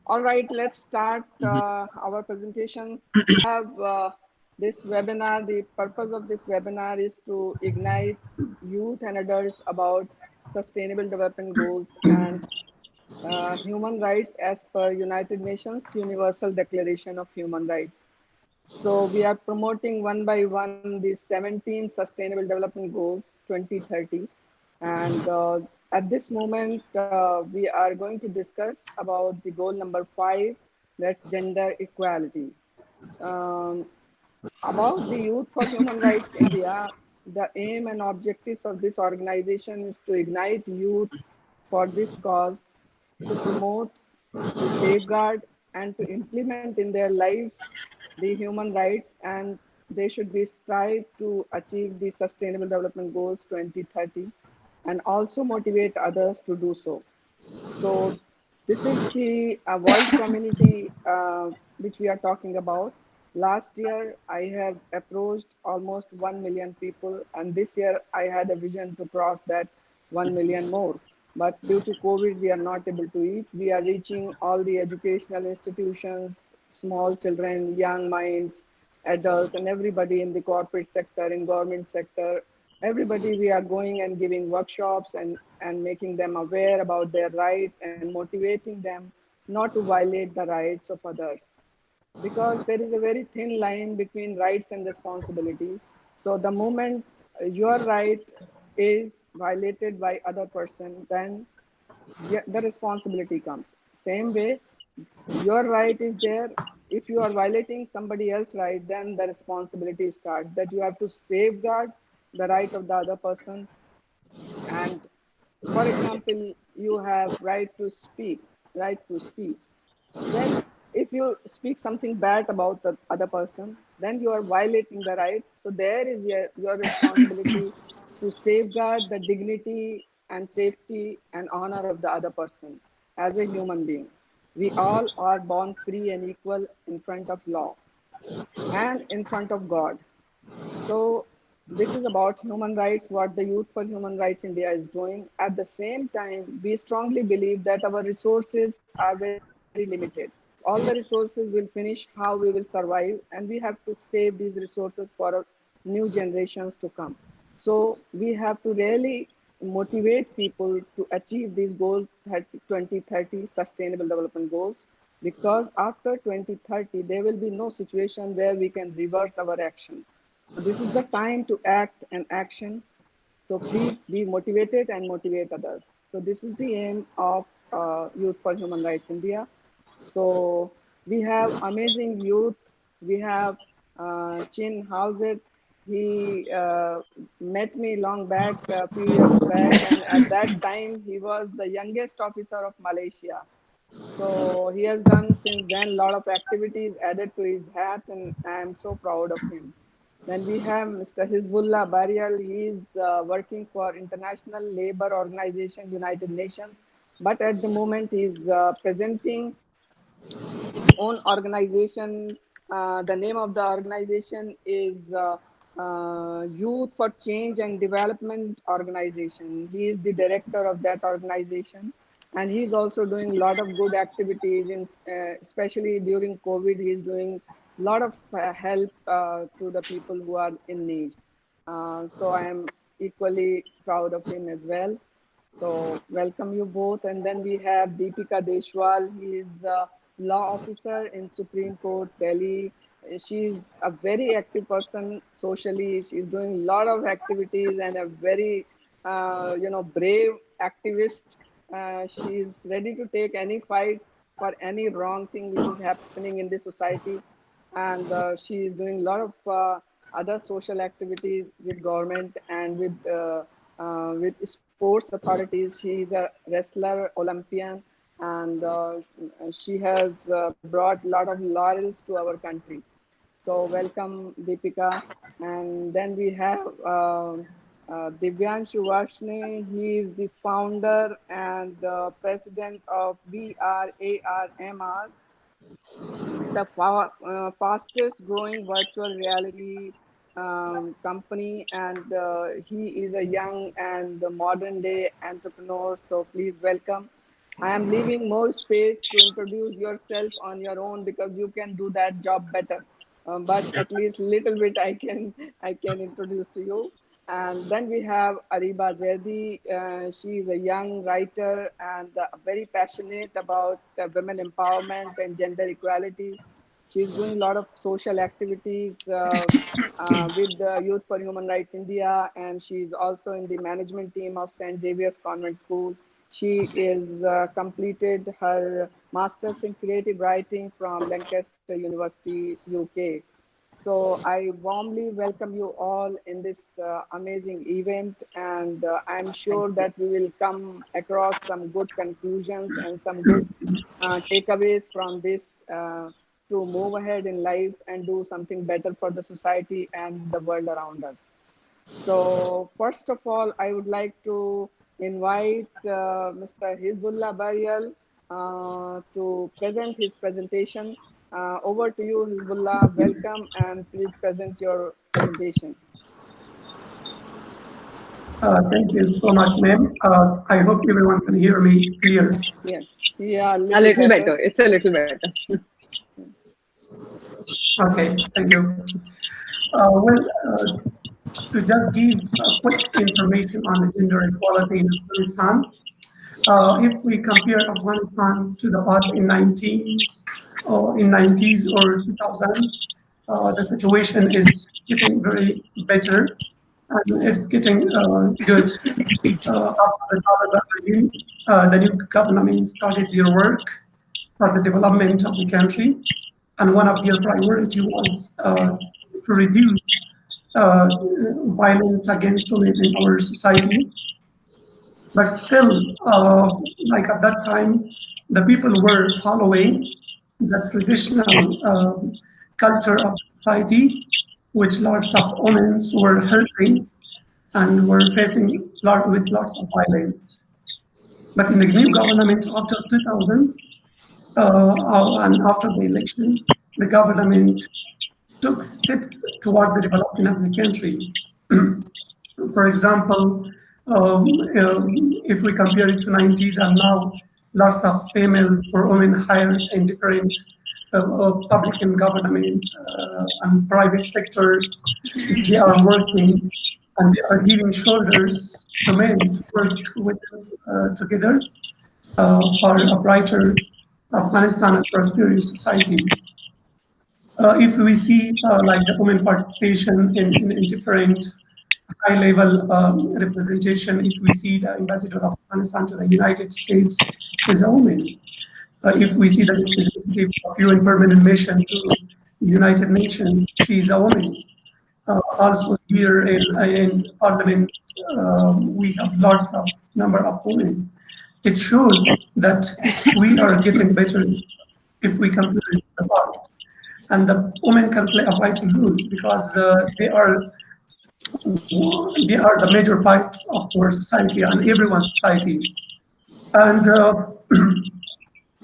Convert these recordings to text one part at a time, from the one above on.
All right, let's start our presentation. Have this webinar. The purpose of this webinar is to ignite youth and adults about sustainable development goals and human rights as per United Nations Universal Declaration of Human Rights. So we are promoting one by one the 17 Sustainable Development Goals 2030. And at this moment, we are going to discuss about the goal number 5, that's gender equality. Um, about the Youth for Human Rights India, the aim and objectives of this organization is to ignite youth for this cause, to promote, to safeguard, and to implement in their lives the human rights, and they should be strive to achieve the Sustainable Development Goals 2030 and also motivate others to do so. So this is the world community which we are talking about. Last year, I have approached almost 1 million people, and this year I had a vision to cross that 1 million more. But due to COVID, we are not able to reach. We are reaching all the educational institutions, small children, young minds, adults, and everybody in the corporate sector, in government sector. Everybody, we are going and giving workshops and making them aware about their rights and motivating them not to violate the rights of others, because there is a very thin line between rights and responsibility. So the moment your right is violated by other person, then the responsibility comes. Same way, your right is there. If you are violating somebody else's right, then the responsibility starts, that you have to safeguard the right of the other person. And for example, you have right to speak. Then if you speak something bad about the other person, then you are violating the right. So there is your responsibility to safeguard the dignity and safety and honor of the other person as a human being. We all are born free and equal in front of law and in front of God. So this is about human rights, what the Youth for Human Rights India is doing. At the same time, we strongly believe that our resources are very limited. All the resources will finish, how we will survive, and we have to save these resources for our new generations to come. So we have to really motivate people to achieve these goals, 2030 Sustainable Development Goals, because after 2030, there will be no situation where we can reverse our action. So this is the time to act and action. So please be motivated and motivate others. So this is the aim of Youth for Human Rights India. So we have amazing youth. We have Chin Housett. He met me long back, a few years back, and at that time he was the youngest officer of Malaysia. So he has done since then a lot of activities added to his hat, and I am so proud of him. Then we have Mr. Hizbullah Barial. He is working for International Labour Organization, United Nations, but at the moment he is presenting his own organization. The name of the organization is Youth for Change and Development Organization. He is the director of that organization, and he's also doing a lot of good activities. Especially during COVID, he's doing a lot of help to the people who are in need. So I am equally proud of him as well. So welcome you both. And then we have Deepika Deshwal. He is a law officer in Supreme Court, Delhi. She's a very active person socially. She's doing a lot of activities and a very, brave activist. She's ready to take any fight for any wrong thing which is happening in the society. And she is doing a lot of other social activities with government and with sports authorities. She is a wrestler, Olympian, and she has brought a lot of laurels to our country. So welcome, Deepika. And then we have Divyanshu Varshney. He is the founder and the president of VRARMR, the fastest growing virtual reality company, and he is a young and modern day entrepreneur. So please welcome. I am leaving more space to introduce yourself on your own because you can do that job better. But at least little bit I can introduce to you. And then we have Areeba Zaidi. She is a young writer and very passionate about women empowerment and gender equality. She's doing a lot of social activities with the Youth for Human Rights India, and she's also in the management team of St. Xavier's Convent School. She is completed her master's in creative writing from Lancaster University, UK. So I warmly welcome you all in this amazing event, and I'm Thank sure you. that we will come across some good conclusions and some good takeaways from this to move ahead in life and do something better for the society and the world around us. So first of all, I would like to invite Mr. Hizbullah Barial to present his presentation. Over to you, Hizbullah. Welcome, and please present your presentation. Thank you so much, ma'am. I hope everyone can hear me clear. Yes. Yeah, a A little little better. better. It's a little better. Okay, thank you. Well, to just give quick information on the gender equality in Afghanistan, if we compare Afghanistan to the past in 19s or in 90s or 2000, the situation is getting very better and it's getting good. After the new government started their work for the development of the country, and one of their priority was to reduce uh, violence against women in our society. But still, like at that time, the people were following the traditional culture of society, which lots of women were hurting and were facing with lots of violence. But in the new government after 2000 and after the election, the government took steps toward the development of the country. For example, if we compare it to 90s and now, lots of female or women hired in different public and government and private sectors, they are working and they are giving shoulders to men to work with together for a brighter Afghanistan and prosperous society. If we see like the women participation in different high level representation, if we see the ambassador of Afghanistan to the United States is a woman. If we see the representative of UN permanent mission to the United Nations, she is a woman. Also here in Parliament, we have lots of number of women. It shows that we are getting better if we compare it to the past. And the women can play a vital role because they are the major part of our society and everyone's society. And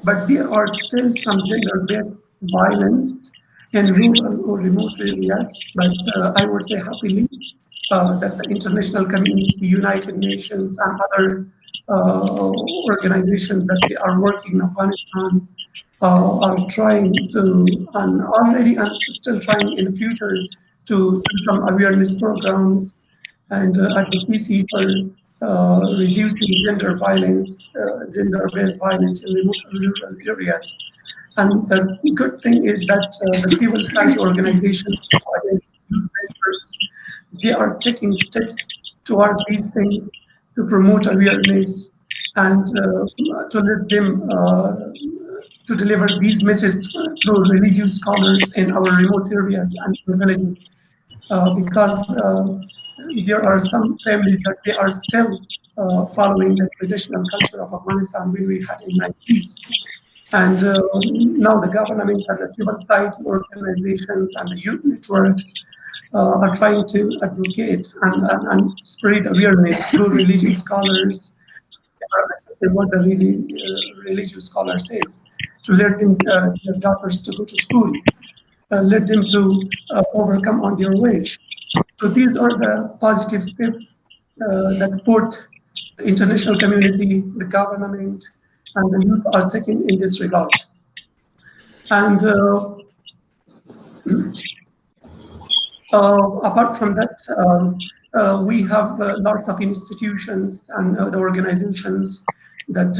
but there are still some gender-based violence in rural or remote areas. But I would say happily that the international community, United Nations, and other organizations that they are working in Afghanistan are trying to, and already and still trying in the future to do some awareness programs and advocacy for reducing gender violence, gender-based violence in remote and rural areas. And the good thing is that the civil society organizations, they are taking steps toward these things to promote awareness and to let them to deliver these messages through religious scholars in our remote areas and villages. Because there are some families that they are still following the traditional culture of Afghanistan when we had in 90s. And now the government and the civil society organizations and the youth networks are trying to advocate and spread awareness through religious scholars, what the really religious scholar says, to let them, their daughters to go to school, let them to overcome on their way. So these are the positive steps that both the international community, the government, and the youth are taking in this regard. And apart from that, we have lots of institutions and the organizations that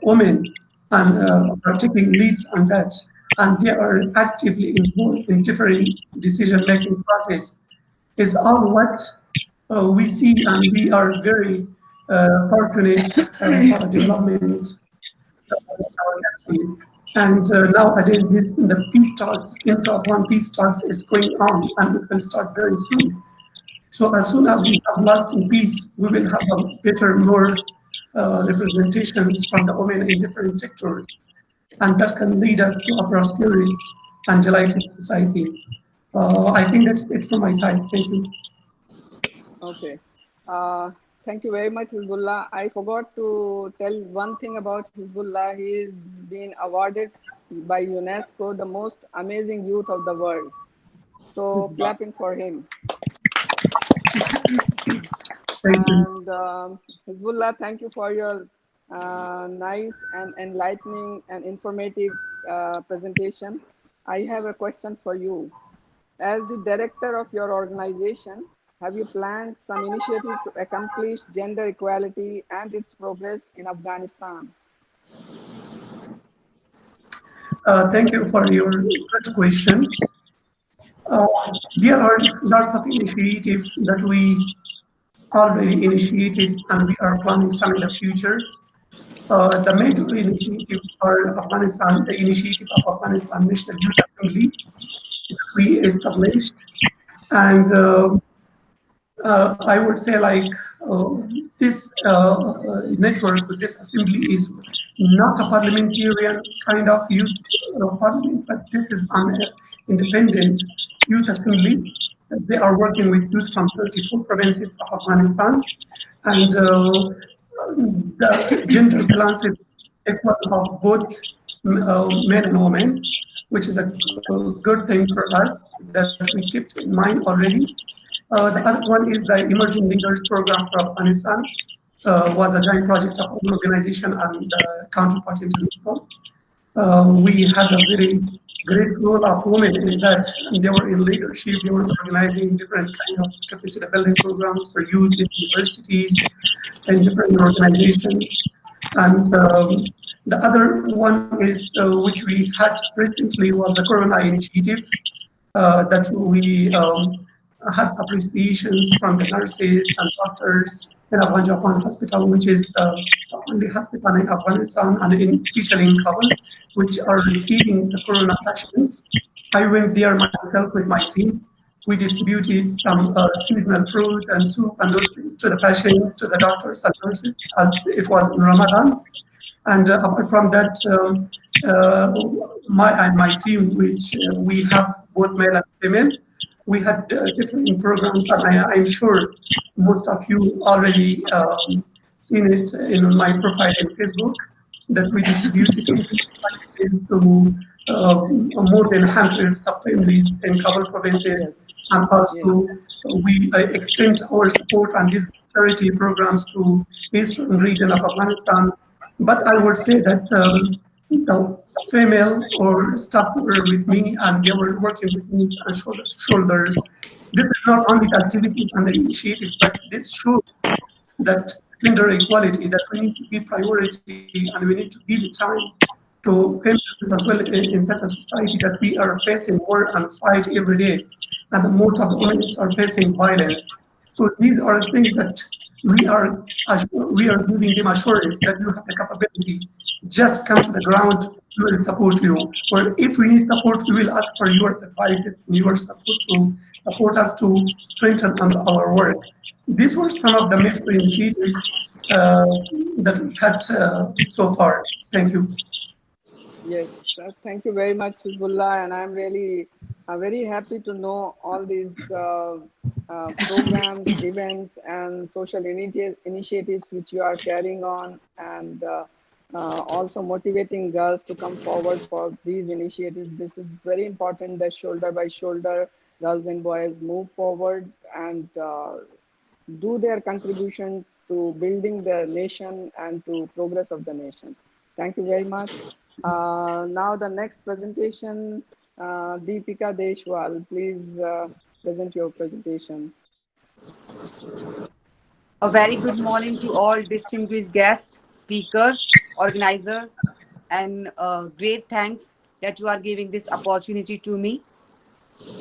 women and are taking leads on that, and they are actively involved in different decision-making process. Is all what we see, and we are very fortunate for the development in our country. And nowadays, the peace talks, intra-Afghan peace talks is going on, and it will start very soon. So as soon as we have lasting peace, we will have a better, more representations from the women in different sectors, and that can lead us to a prosperous and delighted society. I think that's it from my side. Thank you. Okay. Uh, Thank you very much, Hizbullah. I forgot to tell one thing about Hizbullah. He's been awarded by UNESCO the most amazing youth of the world. So clapping for him. Thank you. And Hizbullah, thank you for your nice and enlightening and informative presentation. I have a question for you. As the director of your organization, have you planned some initiative to accomplish gender equality and its progress in Afghanistan? Thank you for your good question. Uh, there are lots of initiatives that we already initiated and we are planning some in the future. The major initiatives are Afghanistan, the initiative of Afghanistan National Youth Assembly that we established. And I would say like this network, this assembly is not a parliamentarian kind of youth parliament, but this is an independent youth assembly. They are working with youth from 34 provinces of Afghanistan, and the gender balance is equal of both men and women, which is a good thing for us that we kept in mind already. The other one is the Emerging Leaders Program for Afghanistan, was a joint project of an organization and Counterpart International. We had a very great role of women in that, and they were in leadership. They were organizing different kind of capacity building programs for youth in universities and different organizations. And the other one is which we had recently was the Corona Initiative that we had appreciations from the nurses and doctors in Afghan Japan Hospital, which is the only hospital in Afghanistan and especially in Kabul, which are receiving the corona patients. I went there myself with my team. We distributed some seasonal fruit and soup and those things to the patients, to the doctors and nurses, as it was in Ramadan. And apart from that, my team, which we have both male and female, we had different programs, and I'm sure most of you already seen it in my profile in Facebook, that we distributed to more than hundreds of families in Kabul provinces, Yes, and also yes, we extend our support and these charity programs to eastern region of Afghanistan. But I would say that the female or staff were with me and they were working with me and shoulder to shoulders. This is not only the activities and the initiative, but this shows that gender equality, that we need to give priority and we need to give time to females as well in such a society that we are facing war and fight every day. And most of the women are facing violence. So these are the things that we are giving them assurance that you have the capability. Just come to the ground, we will support you. Or if we need support, we will ask for your advices and your support to support us to strengthen our work. These were some of the major initiatives that we had so far. Thank you. yes. Thank you very much, Hizbullah, and I'm really very happy to know all these programs, events, and social initiatives which you are carrying on, and also motivating girls to come forward for these initiatives. This is very important that shoulder by shoulder, girls and boys move forward and do their contribution to building the nation and to progress of the nation. Thank you very much. Now the next presentation, Deepika Deshwal, please present your presentation. A very good morning to all distinguished guests, speakers, organizers, and great thanks that you are giving this opportunity to me.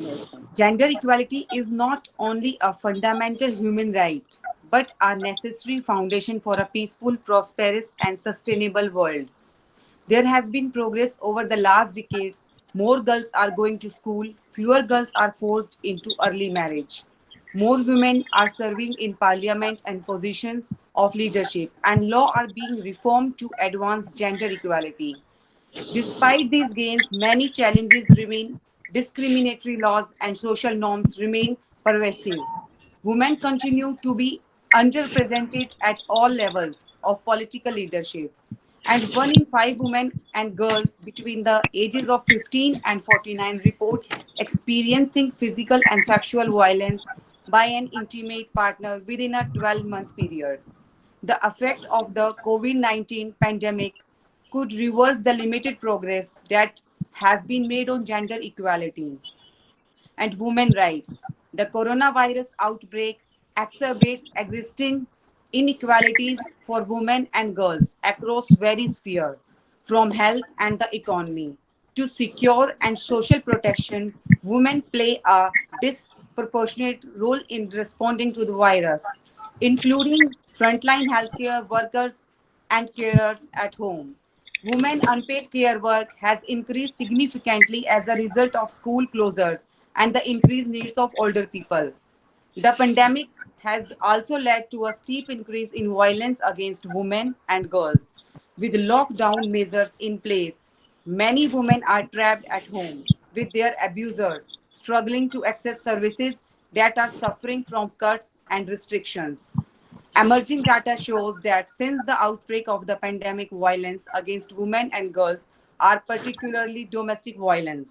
Welcome. Gender equality is not only a fundamental human right, but a necessary foundation for a peaceful, prosperous, and sustainable world. There has been progress over the last decades. More girls are going to school, fewer girls are forced into early marriage. More women are serving in parliament and positions of leadership, and law are being reformed to advance gender equality. Despite these gains, many challenges remain. Discriminatory laws and social norms remain pervasive. Women continue to be underrepresented at all levels of political leadership. And one in five women and girls between the ages of 15 and 49 report experiencing physical and sexual violence by an intimate partner within a 12-month period. The effect of the COVID-19 pandemic could reverse the limited progress that has been made on gender equality and women rights. The coronavirus outbreak exacerbates existing inequalities for women and girls across various spheres, from health and the economy to secure and social protection. Women play a disproportionate role in responding to the virus, including frontline healthcare workers and carers at home. Women unpaid care work has increased significantly as a result of school closures and the increased needs of older people. The pandemic has also led to a steep increase in violence against women and girls. With lockdown measures in place, many women are trapped at home with their abusers, struggling to access services that are suffering from cuts and restrictions. Emerging data shows that since the outbreak of the pandemic, violence against women and girls are particularly domestic violence.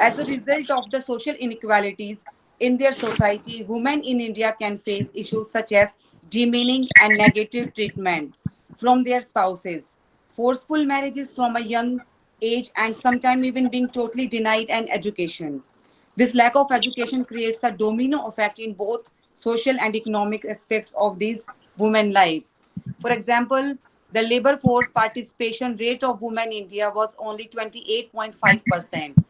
As a result of the social inequalities in their society, women in India can face issues such as demeaning and negative treatment from their spouses, forceful marriages from a young age, and sometimes even being totally denied an education. This lack of education creates a domino effect in both social and economic aspects of these women's lives. For example, the labor force participation rate of women in India was only 28.5%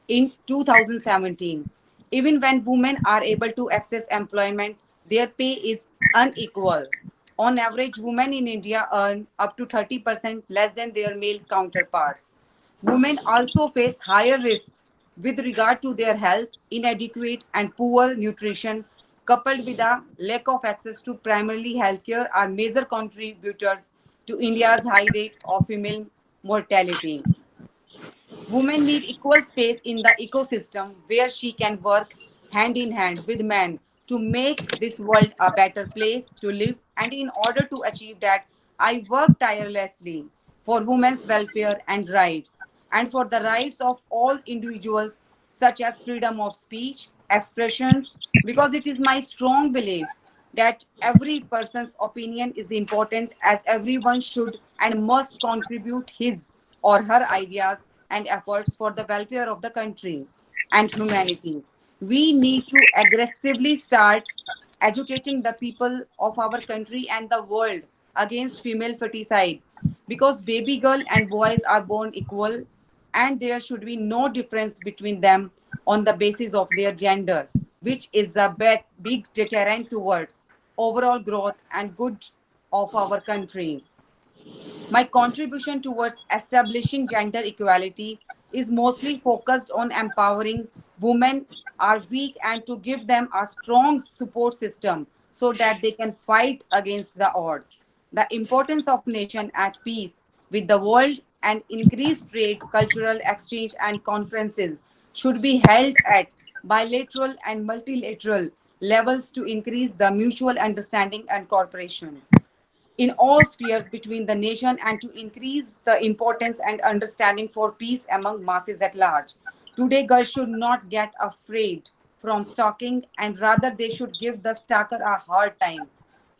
in 2017. Even when women are able to access employment, their pay is unequal. On average, women in India earn up to 30% less than their male counterparts. Women also face higher risks with regard to their health. Inadequate and poor nutrition, coupled with a lack of access to primarily healthcare, are major contributors to India's high rate of female mortality. Women need equal space in the ecosystem where she can work hand in hand with men to make this world a better place to live. And in order to achieve that, I work tirelessly for women's welfare and rights, and for the rights of all individuals, such as freedom of speech, expressions, because it is my strong belief that every person's opinion is important, as everyone should and must contribute his or her ideas and efforts for the welfare of the country and humanity. We need to aggressively start educating the people of our country and the world against female feticide, because baby girl and boys are born equal, and there should be no difference between them on the basis of their gender, which is a big deterrent towards overall growth and good of our country. My contribution towards establishing gender equality is mostly focused on empowering women are weak and to give them a strong support system so that they can fight against the odds. The importance of nation at peace with the world and increased trade, cultural exchange and conferences should be held at bilateral and multilateral levels to increase the mutual understanding and cooperation in all spheres between the nation and to increase the importance and understanding for peace among masses at large. Today, girls should not get afraid from stalking, and rather they should give the stalker a hard time.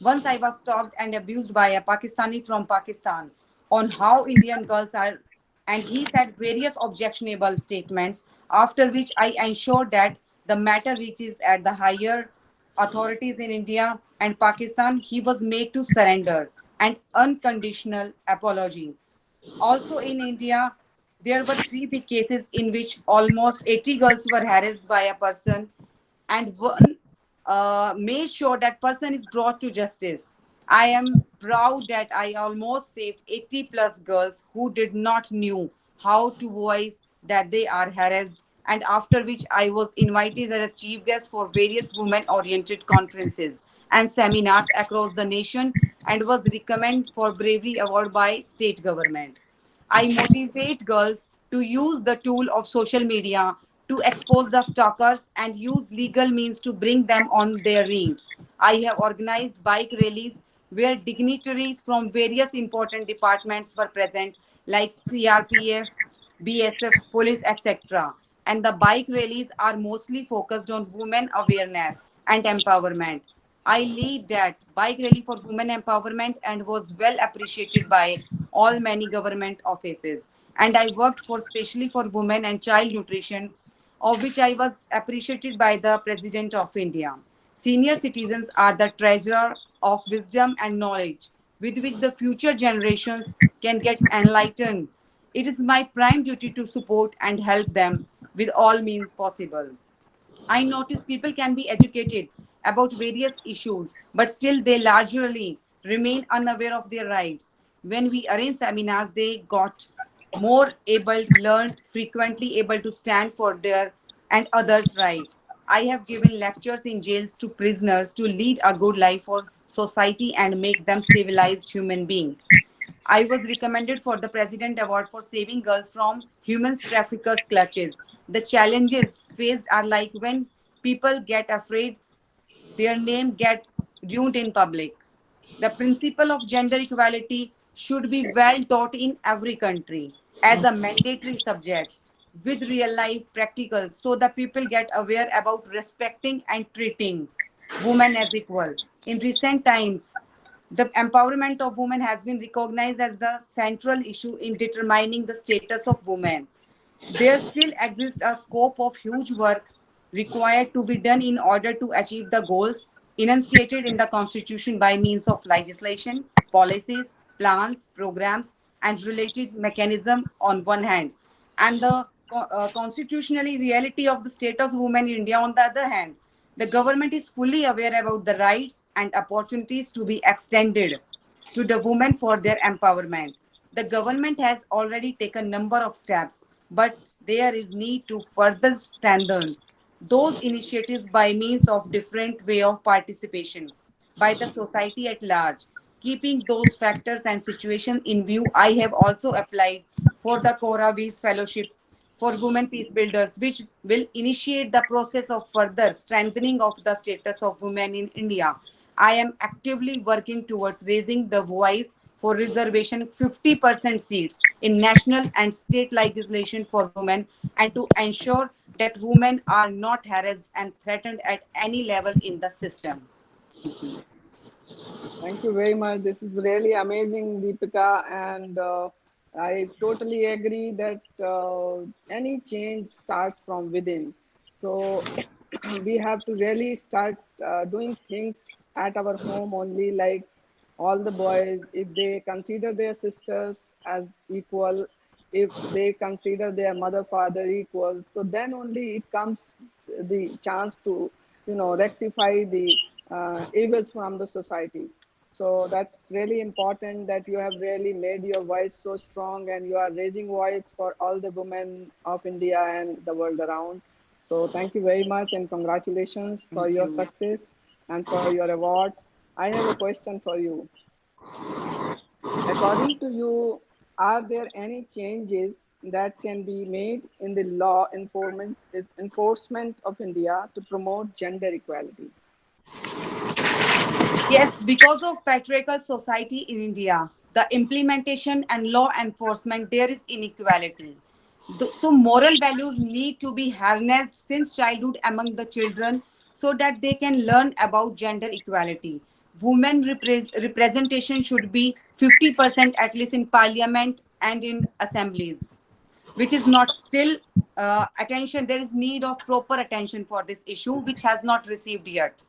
Once I was stalked and abused by a Pakistani from Pakistan. on how Indian girls are, and he said various objectionable statements, after which I ensured that the matter reaches at the higher authorities in India and Pakistan. He was made to surrender and unconditional apology. Also in India, there were three big cases in which almost 80 girls were harassed by a person, and one made sure that person is brought to justice. I am proud that I almost saved 80 plus girls who did not knew how to voice that they are harassed, and after which I was invited as a chief guest for various women oriented conferences and seminars across the nation, and was recommended for bravery award by state government. I motivate girls to use the tool of social media to expose the stalkers and use legal means to bring them on their knees. I have organized bike rallies where dignitaries from various important departments were present, like CRPF, BSF, police, etc. And the bike rallies are mostly focused on women awareness and empowerment. I lead that bike rally for women empowerment and was well appreciated by all many government offices. And I worked for specially for women and child nutrition, of which I was appreciated by the President of India. Senior citizens are the treasure of wisdom and knowledge with which the future generations can get enlightened. It is my prime duty to support and help them with all means possible. I notice people can be educated about various issues, but still they largely remain unaware of their rights. When we arrange seminars, they got more able, learned, frequently able to stand for their and others' rights. I have given lectures in jails to prisoners to lead a good life for society and make them civilized human beings. I was recommended for the President Award for saving girls from human traffickers' clutches. The challenges faced are like when people get afraid, their name get ruined in public. The principle of gender equality should be well taught in every country as a mandatory subject with real life practicals so the people get aware about respecting and treating women as equal. In recent times, the empowerment of women has been recognized as the central issue in determining the status of women. There still exists a scope of huge work required to be done in order to achieve the goals enunciated in the Constitution by means of legislation, policies, plans, programs, and related mechanism on one hand, and the constitutionally reality of the status of women in India on the other hand. The government is fully aware about the rights and opportunities to be extended to the women for their empowerment. The government has already taken a number of steps, but there is need to further strengthen those initiatives by means of different way of participation by the society at large. Keeping those factors and situations in view, I have also applied for the Cora Bees Fellowship for Women Peace Builders, which will initiate the process of further strengthening of the status of women in India. I am actively working towards raising the voice for reservation 50% seats in national and state legislation for women and to ensure that women are not harassed and threatened at any level in the system. Thank you. Thank you very much. This is really amazing, Deepika, and I totally agree that any change starts from within. So we have to really start doing things at our home only, like all the boys, if they consider their sisters as equal, if they consider their mother, father equal, so then only it comes the chance to, rectify the evils from the society. So that's really important that you have really made your voice so strong and you are raising voice for all the women of India and the world around. So thank you very much and congratulations for Thank your you. success and for your awards. I have a question for you. According to you, are there any changes that can be made in the law enforcement of India to promote gender equality? Yes, because of patriarchal society in India, the implementation and law enforcement, there is inequality. So moral values need to be harnessed since childhood among the children so that they can learn about gender equality. women representation should be 50% at least in parliament and in assemblies, which is not still attention. There is need of proper attention for this issue, which has not received yet.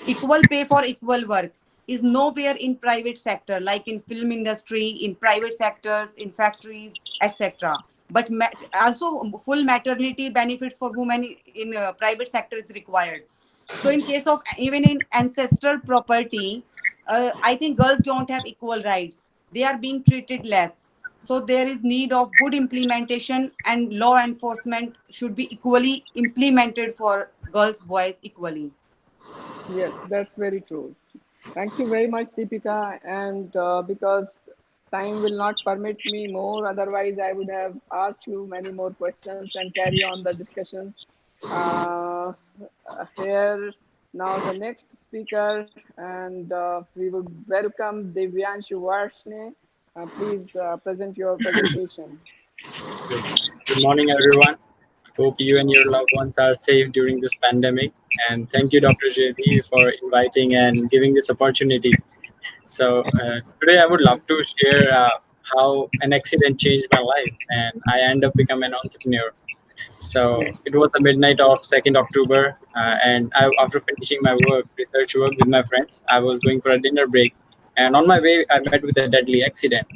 Equal pay for equal work is nowhere in private sector, like in film industry, in private sectors, in factories, etc. But also full maternity benefits for women in private sector is required. So in case of even in ancestral property, I think girls don't have equal rights. They are being treated less. So there is need of good implementation, and law enforcement should be equally implemented for girls, boys equally. Yes, that's very true. Thank you very much, Deepika. And because time will not permit me more, otherwise I would have asked you many more questions and carry on the discussion. Uh, Here now the next speaker, and we would welcome Divyanshu Varshney. Please present your presentation. Good, good morning, everyone. Hope you and your loved ones are safe during this pandemic. And thank you, Dr. JB, for inviting and giving this opportunity. Today I would love to share how an accident changed my life and I end up becoming an entrepreneur. So Yes. it was the midnight of 2nd October, after finishing my research work with my friend, I was going for a dinner break. And on my way, I met with a deadly accident.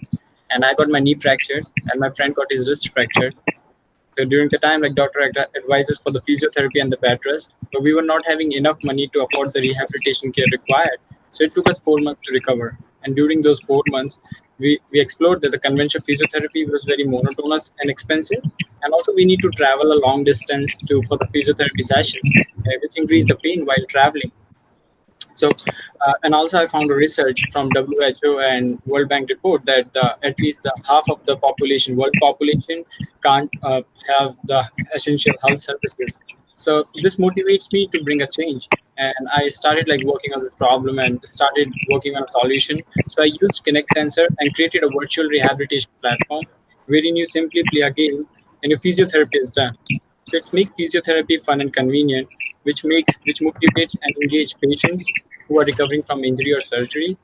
And I got my knee fractured, and my friend got his wrist fractured. So during the time, like doctor advises for the physiotherapy and the bed rest, but we were not having enough money to afford the rehabilitation care required. So it took us 4 months to recover. And during those 4 months, we explored that the conventional physiotherapy was very monotonous and expensive. And also we need to travel a long distance for the physiotherapy sessions, which increased the pain while traveling. And also I found a research from WHO and World Bank report that at least the half of the world population, can't have the essential health services. So this motivates me to bring a change. And I started like working on this problem and started working on a solution. So I used Connect Sensor and created a virtual rehabilitation platform wherein you simply play a game and your physiotherapy is done. So it's make physiotherapy fun and convenient, which motivates and engage patients who are recovering from injury or surgery.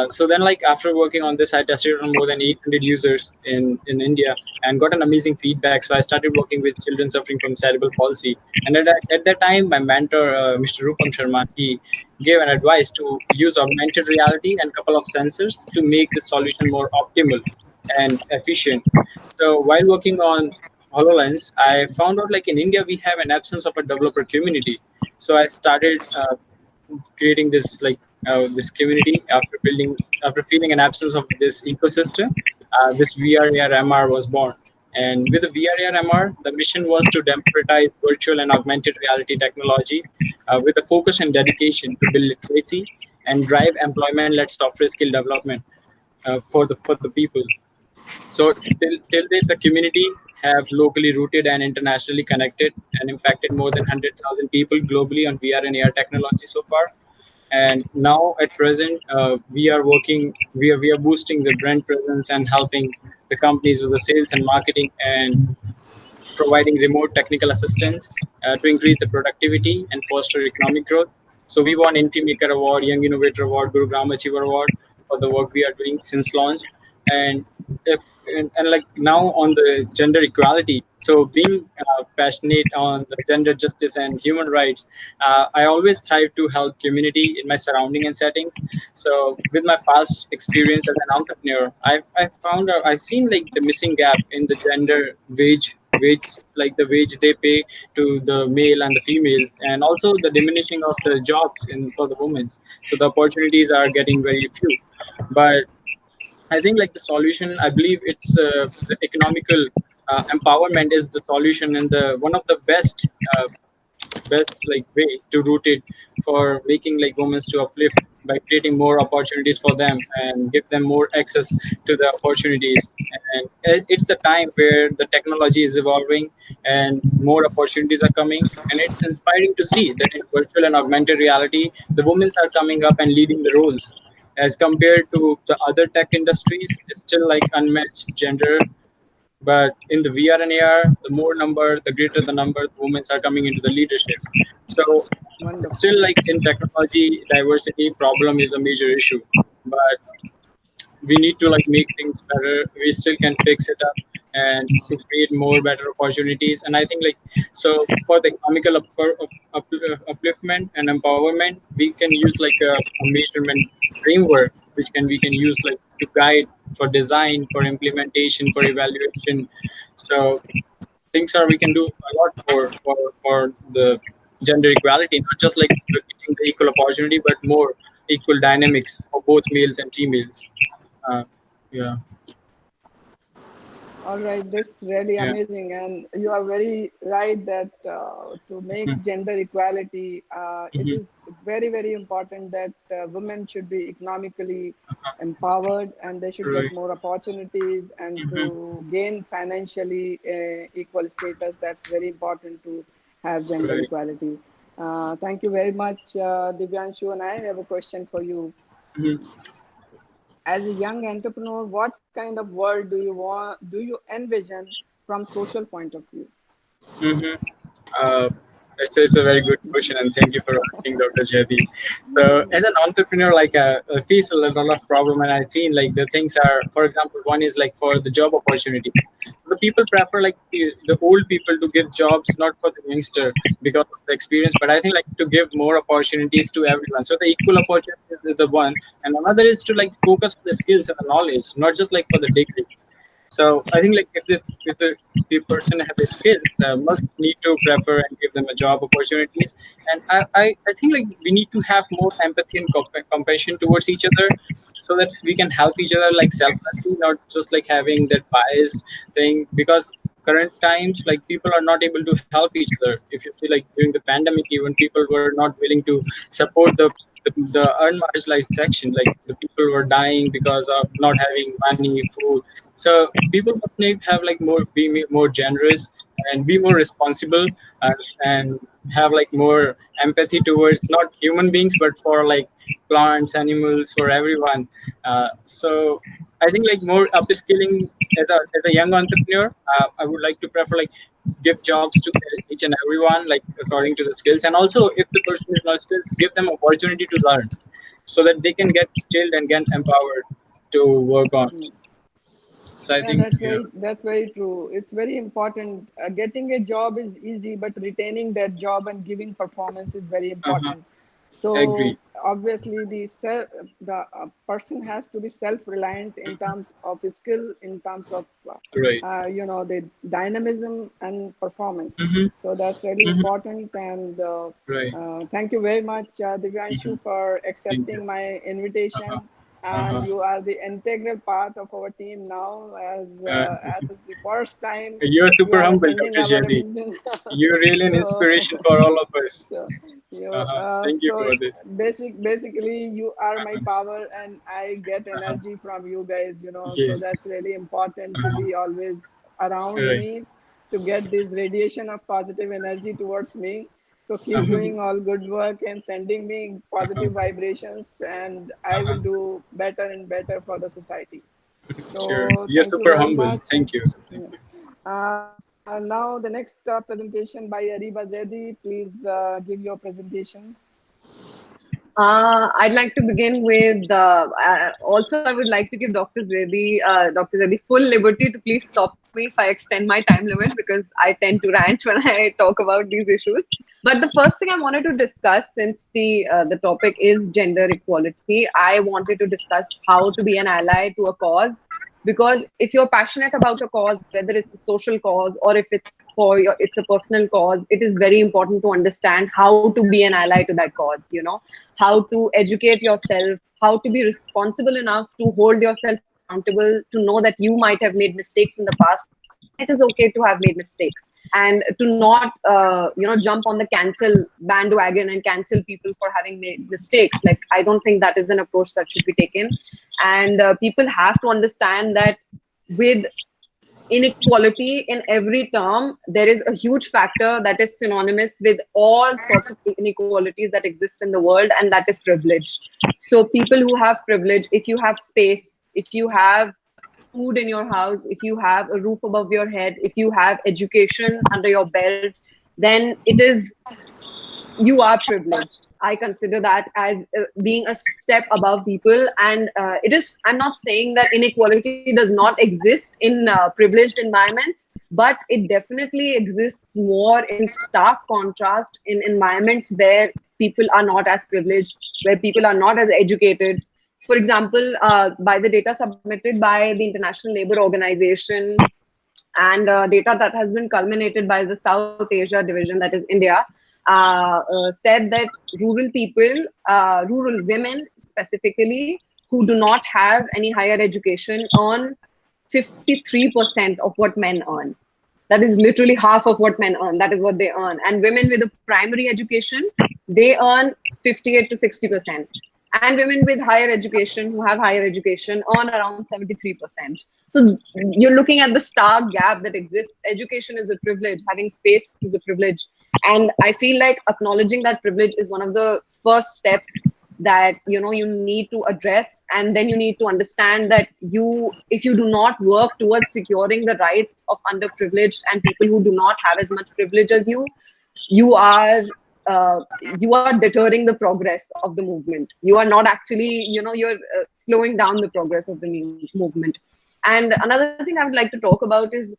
So then, like after working on this, I tested it on more than 800 users in India and got an amazing feedback. So I started working with children suffering from cerebral palsy. And at that time, my mentor, Mr. Rupam Sharma, he gave an advice to use augmented reality and couple of sensors to make the solution more optimal and efficient. So while working on HoloLens, I found out like in India we have an absence of a developer community. So I started creating this community after feeling an absence of this ecosystem. This VRAR MR was born, and with the VRAR MR, the mission was to democratize virtual and augmented reality technology with a focus and dedication to build literacy and drive employment-led software skill development for the people. So till date, the community have locally rooted and internationally connected and impacted more than 100,000 people globally on VR and AR technology so far. And now at present, we are boosting the brand presence and helping the companies with the sales and marketing and providing remote technical assistance to increase the productivity and foster economic growth. So we won Infimaker Award, Young Innovator Award, Guru Gram Achiever Award for the work we are doing since launch. And if and like now on the gender equality, so being passionate on the gender justice and human rights, I always strive to help community in my surrounding and settings. So with my past experience as an entrepreneur, I found I seen like the missing gap in the gender wage, like the wage they pay to the male and the females, and also the diminishing of the jobs in for the women. So the opportunities are getting very few. But I think like the solution, I believe it's the economical empowerment is the solution and the one of the best like way to root it for making like women to uplift by creating more opportunities for them and give them more access to the opportunities. And it's the time where the technology is evolving and more opportunities are coming, and it's inspiring to see that in virtual and augmented reality the women are coming up and leading the roles as compared to the other tech industries. It's still like unmatched gender, but in the VR and AR, the more number, the greater the number, the women are coming into the leadership. So Wonderful. Still, like in technology, diversity problem is a major issue, but we need to like make things better. We still can fix it up and to create more better opportunities. And I think like, so for the economical upliftment and empowerment, we can use like a measurement framework which can we can use like to guide for design, for implementation, for evaluation. So things are we can do a lot more for the gender equality, not just like getting the equal opportunity, but more equal dynamics for both males and females. uh, yeah, All right, this really yeah. amazing, and you are very right that to make Mhm, gender equality, it mhm. is very, very important that women should be economically empowered and they should get Right. more opportunities and Mhm, to gain financially equal status. That's very important to have gender right. equality. Thank you very much, Divyanshu, and I have a question for you. Mhm, As a young entrepreneur, what kind of world do you envision from social point of view? mhm. Uh, it's a very good question, and thank you for asking, Dr. Jayadi. So, as an entrepreneur, like I face a lot of problem, and I've seen like the things are, for example, one is like for the job opportunities. The people prefer like the old people to give jobs, not for the youngster because of the experience, but I think like to give more opportunities to everyone. So the equal opportunities is the one, and another is to like focus on the skills and the knowledge, not just like for the degree. So I think like if the person have the skills, must need to prefer and give them a job opportunities. And I think like we need to have more empathy and compassion towards each other, so that we can help each other like selflessly, not just like having that biased thing. Because current times like people are not able to help each other. If you see like during the pandemic, even people were not willing to support the unmarginalized section. Like the people were dying because of not having money, food. So people must need have like more generous and be more responsible, and have like more empathy towards not human beings but for like plants, animals, for everyone. So I think like more upskilling as a young entrepreneur. I would like to prefer like give jobs to each and everyone like according to the skills, and also if the person is not skilled, give them opportunity to learn so that they can get skilled and get empowered to work on. So I Yeah, think yeah. that's very true. It's very important. Getting a job is easy, but retaining that job and giving performance is very Uh-huh. important. So Agree. obviously, the person has to be self-reliant in terms of skill, in terms of Right. the dynamism and performance. Mm-hmm. So that's really Mm-hmm. important. And Right. thank you very much, Mm-hmm. Divyanshu, for Thank you. accepting my Uh-huh. invitation, and Uh-huh. you are the integral part of our team now, Uh, as the first time you're you super are humble, attending Dr. our Jayadi. meeting. You're really an So inspiration for all of us. so you Uh-huh. Thank you so for this. basically you are my Uh-huh. power and I get Uh-huh. energy from you guys, so Yes. that's really important to Uh-huh. be always around Right. me, to get this radiation of positive energy towards me. So keep Uh-huh. doing all good work and sending me Uh-huh. positive vibrations, and I Uh-huh. will do better and better for the society. Sure. So You're thank you super very humble. much. Thank you. Thank you. Now the next presentation by Areeba Zaidi. Please give your presentation. I'd like to begin with. Also, I would like to give Dr. Zaidi, full liberty to please stop me if I extend my time limit, because I tend to rant when I talk about these issues. But the first thing I wanted to discuss, since the topic is gender equality, I wanted to discuss how to be an ally to a cause. Because if you're passionate about a cause, whether it's a social cause or if it's a personal cause, it is very important to understand how to be an ally to that cause. How to educate yourself, how to be responsible enough to hold yourself accountable, to know that you might have made mistakes in the past, and it is okay to have made mistakes, and to not jump on the cancel bandwagon and cancel people for having made mistakes. Like, I don't think that is an approach that should be taken. And people have to understand that with inequality in every term, there is a huge factor that is synonymous with all sorts of inequalities that exist in the world, and that is privilege. So people who have privilege, if you have space, if you have food in your house, if you have a roof above your head, if you have education under your belt, then it is you are privileged. I consider that as being a step above people. And it is, I'm not saying that inequality does not exist in privileged environments, but it definitely exists more in stark contrast in environments where people are not as privileged, where people are not as educated. For example, by the data submitted by the International Labour Organization and data that has been culminated by the South Asia division, that is India, said that rural people, rural women specifically, who do not have any higher education earn 53% of what men earn. That is literally half of what men earn. That is what they earn. And women with a primary education, they earn 58 to 60%. And women with higher education, who have higher education, earn around 73%. So you're looking at the stark gap that exists. Education is a privilege. Having space is a privilege. And I feel like acknowledging that privilege is one of the first steps that you need to address. And then you need to understand that if you do not work towards securing the rights of underprivileged and people who do not have as much privilege as you are deterring the progress of the movement. You are not actually, you're slowing down the progress of the movement. And another thing I would like to talk about is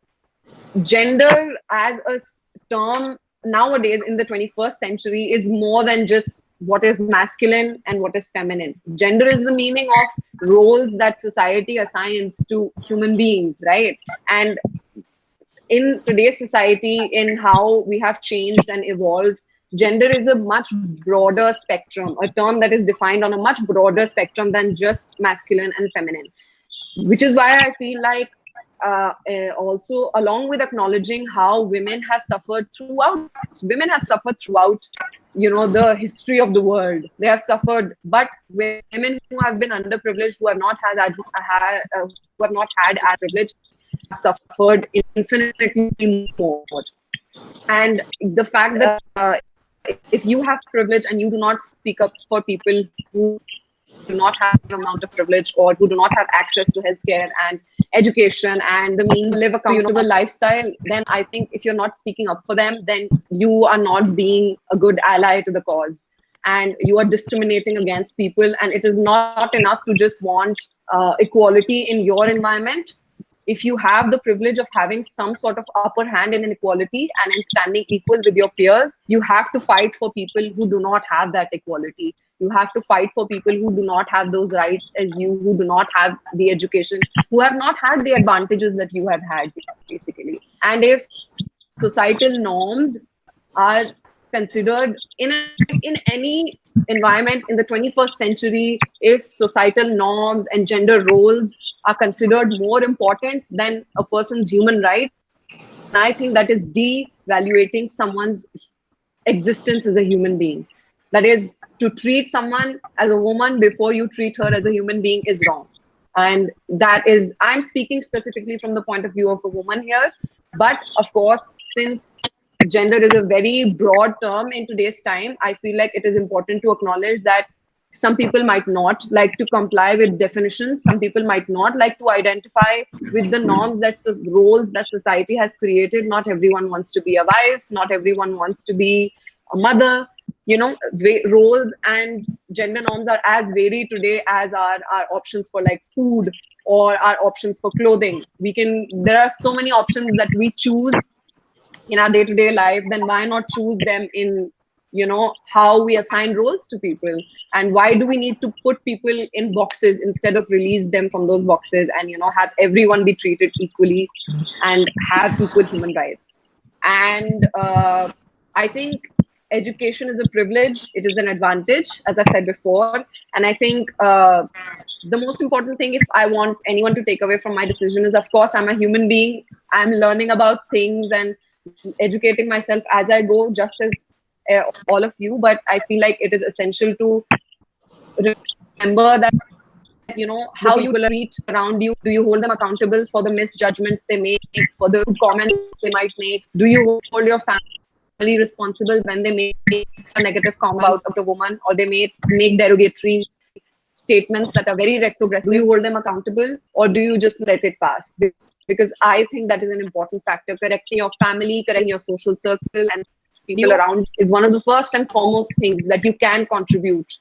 gender as a term nowadays in the 21st century is more than just what is masculine and what is feminine. Gender is the meaning of roles that society assigns to human beings, right? And in today's society, in how we have changed and evolved, gender is a much broader spectrum, a term that is defined on a much broader spectrum than just masculine and feminine. Which is why I feel like also, along with acknowledging how women have suffered throughout the history of the world. They have suffered, but women who have been underprivileged, who have not had as privilege, have suffered infinitely more. And the fact that if you have privilege and you do not speak up for people who do not have an amount of privilege or who do not have access to healthcare and education and the means to live a comfortable lifestyle, then I think if you're not speaking up for them, then you are not being a good ally to the cause, and you are discriminating against people. And it is not enough to just want equality in your environment. If you have the privilege of having some sort of upper hand in inequality and in standing equal with your peers, you have to fight for people who do not have that equality. You have to fight for people who do not have those rights as you, who do not have the education, who have not had the advantages that you have had, basically. And if societal norms are considered in any environment in the 21st century, if societal norms and gender roles are considered more important than a person's human right, I think that is devaluating someone's existence as a human being. That is, to treat someone as a woman before you treat her as a human being is wrong. And that is, I'm speaking specifically from the point of view of a woman here. But of course, since gender is a very broad term in today's time, I feel like it is important to acknowledge that some people might not like to comply with definitions. Some people might not like to identify with the norms, roles that society has created. Not everyone wants to be a wife. Not everyone wants to be a mother. Roles and gender norms are as varied today as our options for like food or our options for clothing. There are so many options that we choose in our day-to-day life. Then why not choose them in how we assign roles to people? And why do we need to put people in boxes instead of release them from those boxes and have everyone be treated equally and have equal human rights? And I think education is a privilege. It is an advantage, as I've said before. And I think the most important thing, if I want anyone to take away from my decision, is, of course, I'm a human being. I'm learning about things and educating myself as I go, just as all of you. But I feel like it is essential to remember that, how you treat around you. Do you hold them accountable for the misjudgments they make, for the comments they might make? Do you hold your family responsible when they make a negative comment about a woman, or they make derogatory statements that are very retrogressive? Do you hold them accountable, or do you just let it pass? Because I think that is an important factor. Correcting your family, correcting your social circle, and people around is one of the first and foremost things that you can contribute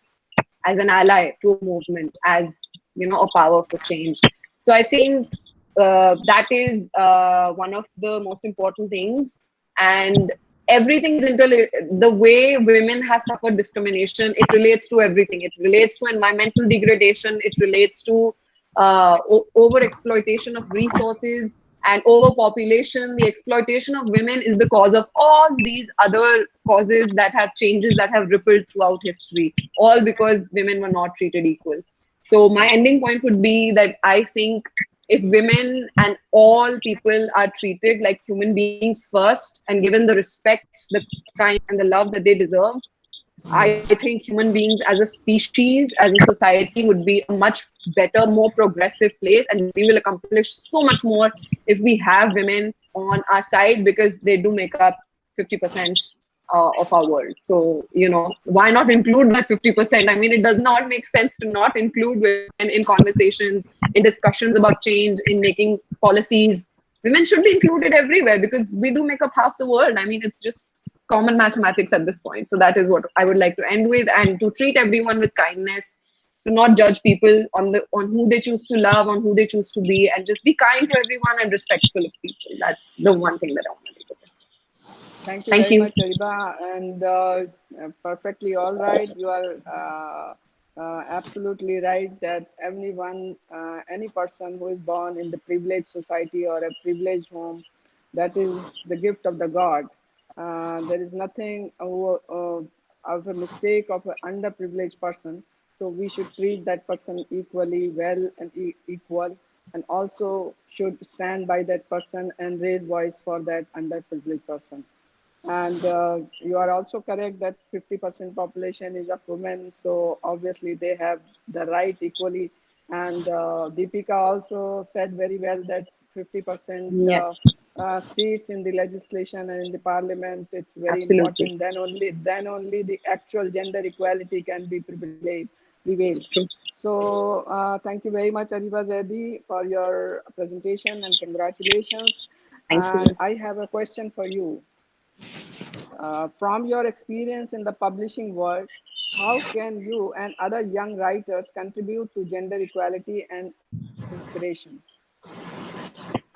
as an ally to a movement, as a power for change. So I think that is one of the most important things. And everything is the way women have suffered discrimination, it relates to everything. It relates to environmental degradation, it relates to over exploitation of resources and overpopulation. The exploitation of women is the cause of all these other causes that have changes that have rippled throughout history, all because women were not treated equal. So my ending point would be that I think if women and all people are treated like human beings first and given the respect, the kind and the love that they deserve, I think human beings as a species, as a society, would be a much better, more progressive place, and we will accomplish so much more if we have women on our side, because they do make up 50% of our world. So, why not include that 50%? I mean, it does not make sense to not include women in conversations, in discussions about change, in making policies. Women should be included everywhere because we do make up half the world. I mean, it's just common mathematics at this point. So that is what I would like to end with, and to treat everyone with kindness, to not judge people on who they choose to love, on who they choose to be, and just be kind to everyone and respectful of people. That's the one thing that I want to do. Thank you Thank very you. much, Areeba, and perfectly all right. You are absolutely right that everyone, any person who is born in the privileged society or a privileged home, that is the gift of the God. There is nothing of a mistake of an underprivileged person. So we should treat that person equally well and equal, and also should stand by that person and raise voice for that underprivileged person. And you are also correct that 50% population is of women, so obviously they have the right equally. And Deepika also said very well that 50% Yes, seats in the legislation and in the parliament, it's very absolutely. important. Then only the actual gender equality can be prevailed. True. So thank you very much, Areeba Zaidi, for your presentation, and congratulations. Thank And you. I have a question for you. From your experience in the publishing world, how can you and other young writers contribute to gender equality and inspiration?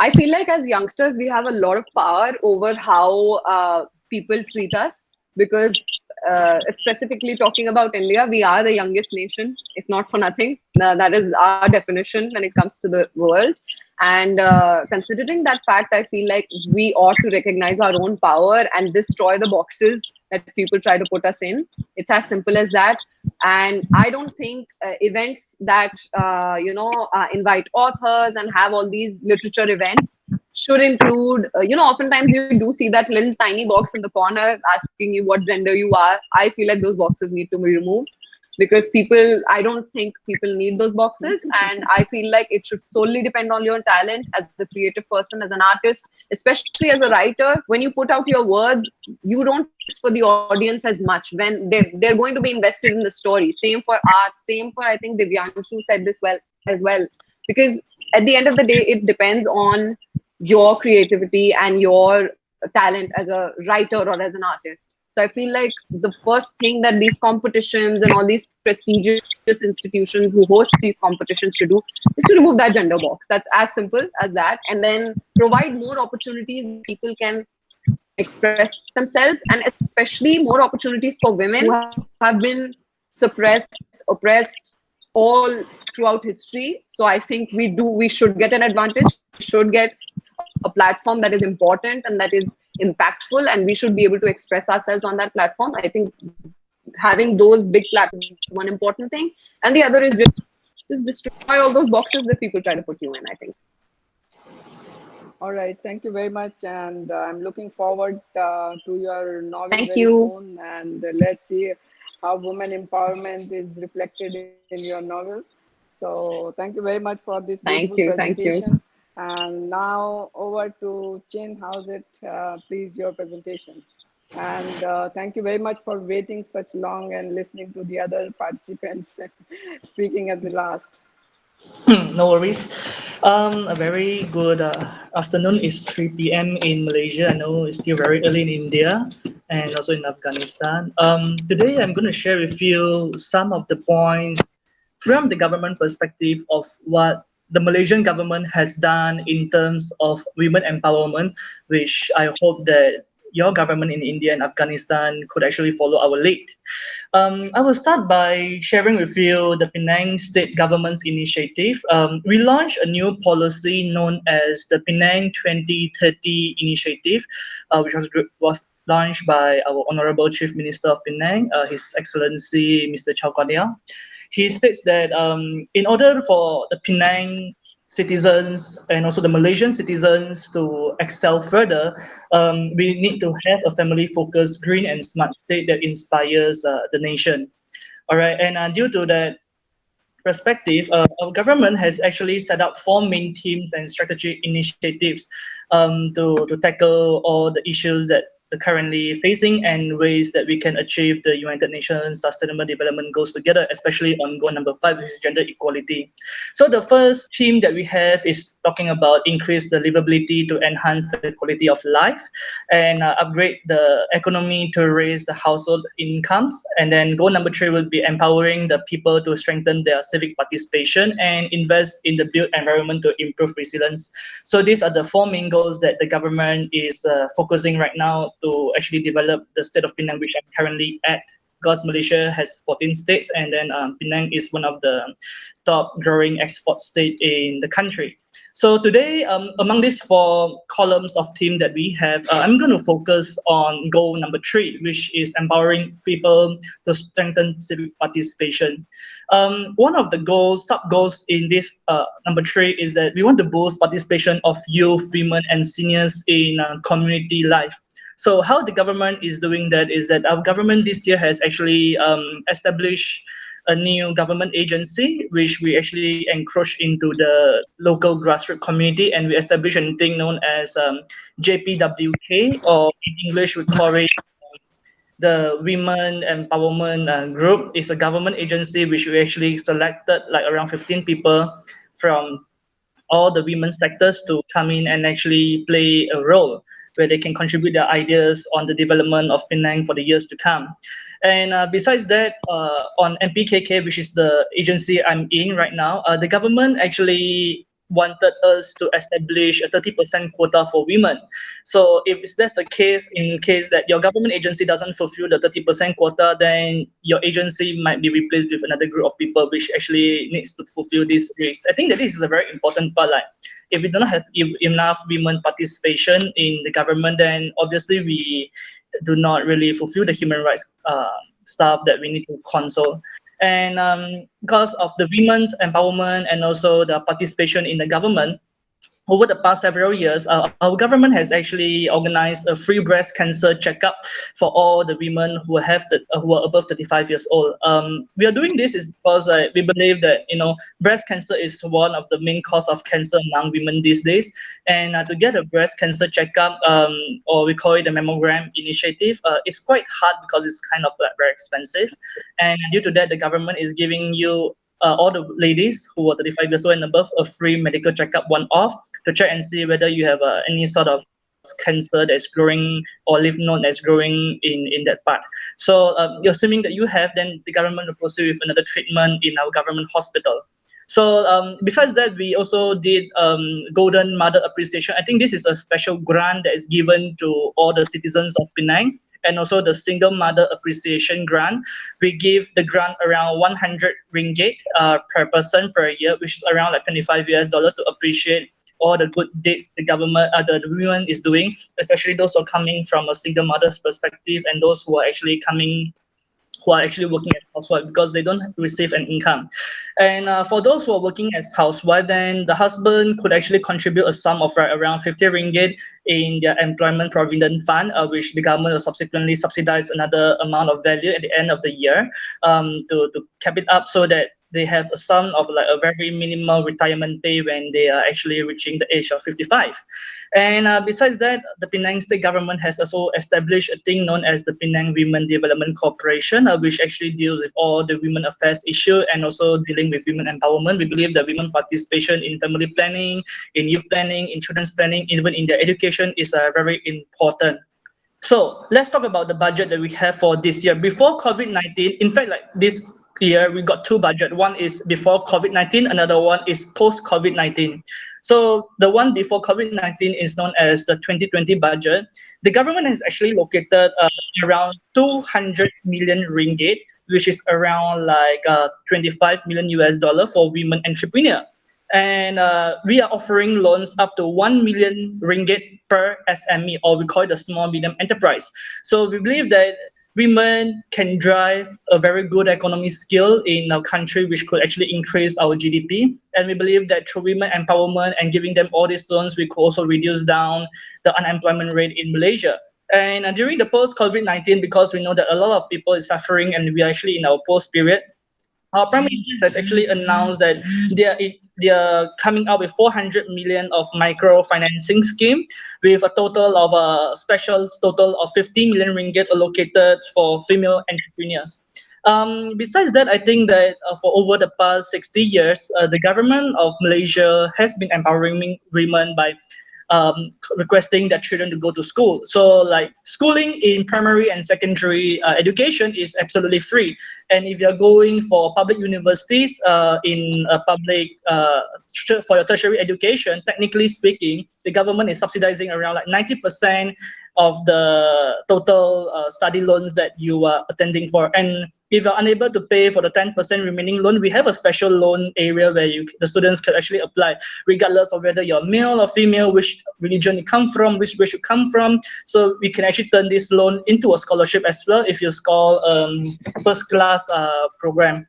I feel like as youngsters, we have a lot of power over how people treat us, because specifically talking about India, we are the youngest nation, if not for nothing. That is our definition when it comes to the world. And considering that fact, I feel like we ought to recognize our own power and destroy the boxes that people try to put us in. It's as simple as that. And I don't think events that invite authors and have all these literature events should include, oftentimes you do see that little tiny box in the corner asking you what gender you are. I feel like those boxes need to be removed, because I don't think people need those boxes. And I feel like it should solely depend on your talent as a creative person, as an artist, especially as a writer. When you put out your words, you don't for the audience as much when they're going to be invested in the story. Same for art, same for, I think Divyanshu said this well as well, because at the end of the day, it depends on your creativity and your talent as a writer or as an artist. So I feel like the first thing that these competitions and all these prestigious institutions who host these competitions should do is to remove that gender box. That's as simple as that. And then provide more opportunities people can express themselves, and especially more opportunities for women who have been suppressed, oppressed all throughout history. So I think we should get an advantage. We should get a platform that is important and that is impactful, and we should be able to express ourselves on that platform. I think having those big platforms is one important thing, and the other is just destroy all those boxes that people try to put you in, I think. All right, thank you very much, and I'm looking forward to your novel Thank very you. soon, and let's see how women empowerment is reflected in your novel. So thank you very much for this beautiful Thank you. Thank you. presentation. And now over to Chin. How's it? Please, your presentation. And thank you very much for waiting such long and listening to the other participants speaking at the last. No worries. A very good afternoon. It's 3 p.m. in Malaysia. I know it's still very early in India. and also in Afghanistan. Today, I'm going to share with you some of the points from the government perspective of what the Malaysian government has done in terms of women empowerment, which I hope that your government in India and Afghanistan could actually follow our lead. I will start by sharing with you the Penang state government's initiative. We launched a new policy known as the Penang 2030 initiative, which was launched by our Honorable Chief Minister of Penang, His Excellency Mr. Chow Kadiao. He states that in order for the Penang citizens and also the Malaysian citizens to excel further, we need to have a family-focused, green and smart state that inspires the nation. All right, and due to that perspective, our government has actually set up four main teams and strategic initiatives to tackle all the issues that are currently facing and ways that we can achieve the United Nations Sustainable Development Goals together, especially on goal number 5, which is gender equality. So the first theme that we have is talking about increase the livability to enhance the quality of life and upgrade the economy to raise the household incomes. And then goal number 3 will be empowering the people to strengthen their civic participation and invest in the built environment to improve resilience. So these are the four main goals that the government is focusing right now to actually develop the state of Penang, which I'm currently at, because Malaysia has 14 states, and then Penang is one of the top growing export state in the country. So today, among these four columns of theme that we have, I'm going to focus on goal number 3, which is empowering people to strengthen civic participation. One of the goals, sub-goals in this number 3 is that we want to boost participation of youth, women, and seniors in community life. So how the government is doing that is that our government this year has actually established a new government agency, which we actually encroach into the local grassroots community, and we established a thing known as JPWK, or in English we call it the Women Empowerment Group. Is a government agency which we actually selected like around 15 people from all the women sectors to come in and actually play a role where they can contribute their ideas on the development of Penang for the years to come. And besides that, on MPKK, which is the agency I'm in right now, the government actually wanted us to establish a 30% quota for women. So if that's the case, in case that your government agency doesn't fulfill the 30% quota, then your agency might be replaced with another group of people which actually needs to fulfill this race. I think that this is a very important part. Like, if we don't have enough women participation in the government, then obviously we do not really fulfill the human rights stuff that we need to console. And because of the women's empowerment and also the participation in the government, over the past several years, our government has actually organized a free breast cancer checkup for all the women who who are above 35 years old. We are doing this is because we believe that breast cancer is one of the main cause of cancer among women these days, and to get a breast cancer checkup, or we call it the mammogram initiative, it's quite hard because it's kind of very expensive, and due to that, the government is giving you all the ladies who are 35 years old and above a free medical checkup one-off to check and see whether you have any sort of cancer that's growing or lymph node that's growing in that part. So assuming that you have, then the government will proceed with another treatment in our government hospital. So besides that, we also did Golden Mother Appreciation. I think this is a special grant that is given to all the citizens of Penang, and also the Single Mother Appreciation Grant. We give the grant around 100 ringgit per person per year, which is around like $25 to appreciate all the good deeds the government, the women is doing, especially those who are coming from a single mother's perspective and those who are actually working as housewife because they don't receive an income. And for those who are working as housewife, then the husband could actually contribute a sum of around 50 ringgit in their employment provident fund, which the government will subsequently subsidize another amount of value at the end of the year to cap it up so that they have a sum of like a very minimal retirement pay when they are actually reaching the age of 55. And besides that, the Penang state government has also established a thing known as the Penang Women Development Corporation, which actually deals with all the women affairs issue and also dealing with women empowerment. We believe that women participation in family planning, in youth planning, in children's planning, even in their education is very important So let's talk about the budget that we have for this year. Before COVID-19, in fact, like this year, we got two budget. One is before COVID-19, another one is post-COVID-19. So the one before COVID-19 is known as the 2020 budget. The government has actually located around 200 million ringgit, which is around like 25 million US dollar for women entrepreneur. And we are offering loans up to 1 million ringgit per SME, or we call it a small medium enterprise. So we believe that women can drive a very good economic skill in our country, which could actually increase our GDP. And we believe that through women empowerment and giving them all these loans, we could also reduce down the unemployment rate in Malaysia. And during the post-COVID-19, because we know that a lot of people is suffering and we are actually in our post period, our Prime Minister has actually announced that they are coming out with 400 million of micro financing scheme with a total of a special total of 50 million ringgit allocated for female entrepreneurs. Besides that, I think that for over the past 60 years, the government of Malaysia has been empowering women by requesting their children to go to school. So like schooling in primary and secondary education is absolutely free. And if you're going for public universities in a public for your tertiary education, technically speaking, the government is subsidizing around like 90% of the total study loans that you are attending for. And if you're unable to pay for the 10% remaining loan, we have a special loan area where the students can actually apply, regardless of whether you're male or female, which religion you come from, which race you come from. So we can actually turn this loan into a scholarship as well if you score first class program.